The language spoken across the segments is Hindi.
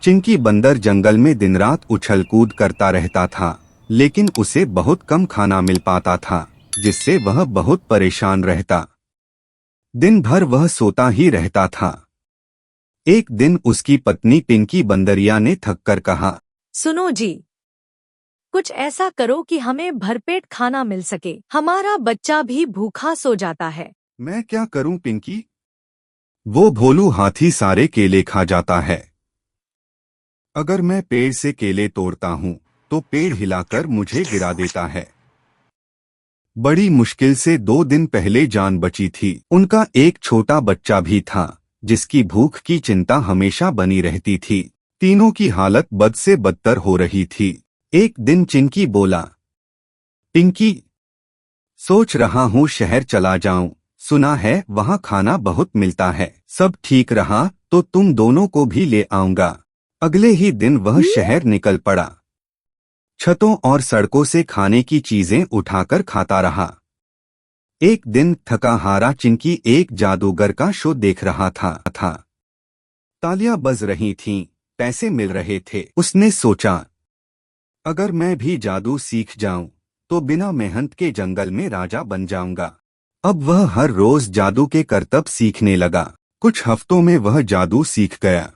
चिंकी बंदर जंगल में दिन रात उछल कूद करता रहता था, लेकिन उसे बहुत कम खाना मिल पाता था, जिससे वह बहुत परेशान रहता। दिन भर वह सोता ही रहता था। एक दिन उसकी पत्नी पिंकी बंदरिया ने थककर कहा, सुनो जी, कुछ ऐसा करो कि हमें भरपेट खाना मिल सके। हमारा बच्चा भी भूखा सो जाता है। मैं क्या करूं पिंकी? वो भोलू हाथी सारे केले खा जाता है। अगर मैं पेड़ से केले तोड़ता हूँ तो पेड़ हिलाकर मुझे गिरा देता है। बड़ी मुश्किल से 2 दिन पहले जान बची थी। उनका एक छोटा बच्चा भी था, जिसकी भूख की चिंता हमेशा बनी रहती थी। तीनों की हालत बद से बदतर हो रही थी। एक दिन चिंकी बोला, पिंकी, सोच रहा हूँ शहर चला जाऊं। सुना है वहाँ खाना बहुत मिलता है। सब ठीक रहा तो तुम दोनों को भी ले आऊंगा। अगले ही दिन वह शहर निकल पड़ा। छतों और सड़कों से खाने की चीजें उठाकर खाता रहा। एक दिन थका हारा चिंकी एक जादूगर का शो देख रहा था। तालियां बज रही थीं, पैसे मिल रहे थे। उसने सोचा, अगर मैं भी जादू सीख जाऊं तो बिना मेहनत के जंगल में राजा बन जाऊंगा। अब वह हर रोज जादू के करतब सीखने लगा। कुछ हफ्तों में वह जादू सीख गया।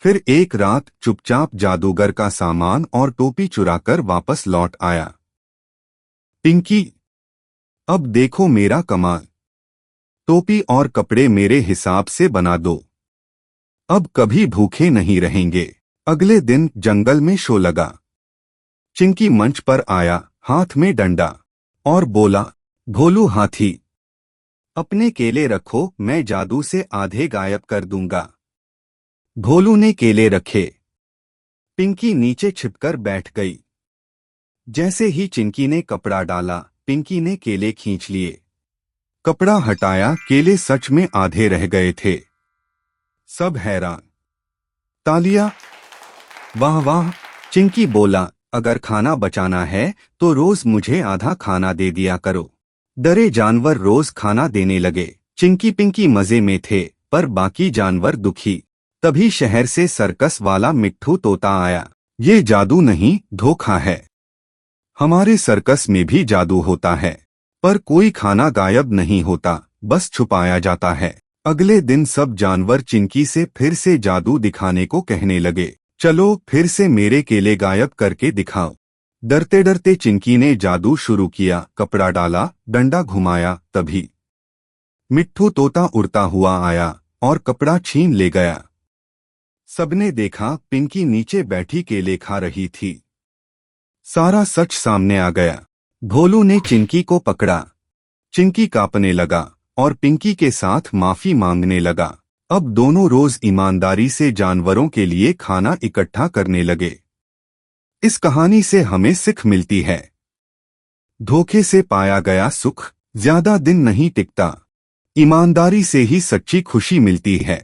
फिर एक रात चुपचाप जादूगर का सामान और टोपी चुराकर वापस लौट आया। पिंकी, अब देखो मेरा कमाल। टोपी और कपड़े मेरे हिसाब से बना दो। अब कभी भूखे नहीं रहेंगे। अगले दिन जंगल में शो लगा। चिंकी मंच पर आया, हाथ में डंडा, और बोला, भोलू हाथी, अपने केले रखो, मैं जादू से आधे गायब कर दूंगा। भोलू ने केले रखे। पिंकी नीचे छिपकर बैठ गई। जैसे ही चिंकी ने कपड़ा डाला, पिंकी ने केले खींच लिए। कपड़ा हटाया, केले सच में आधे रह गए थे। सब हैरान। तालियां, वाह वाह। चिंकी बोला, अगर खाना बचाना है तो रोज मुझे आधा खाना दे दिया करो। डरे जानवर रोज खाना देने लगे। चिंकी पिंकी मजे में थे, पर बाकी जानवर दुखी। तभी शहर से सर्कस वाला मिट्ठू तोता आया। ये जादू नहीं, धोखा है। हमारे सर्कस में भी जादू होता है, पर कोई खाना गायब नहीं होता, बस छुपाया जाता है। अगले दिन सब जानवर चिंकी से फिर से जादू दिखाने को कहने लगे। चलो फिर से मेरे केले गायब करके दिखाओ। डरते डरते चिंकी ने जादू शुरू किया। कपड़ा डाला, डंडा घुमाया, तभी मिट्ठू तोता उड़ता हुआ आया और कपड़ा छीन ले गया। सबने देखा, पिंकी नीचे बैठी केले खा रही थी। सारा सच सामने आ गया। भोलू ने चिंकी को पकड़ा। चिंकी कांपने लगा और पिंकी के साथ माफी मांगने लगा। अब दोनों रोज ईमानदारी से जानवरों के लिए खाना इकट्ठा करने लगे। इस कहानी से हमें सीख मिलती है, धोखे से पाया गया सुख ज्यादा दिन नहीं टिकता। ईमानदारी से ही सच्ची खुशी मिलती है।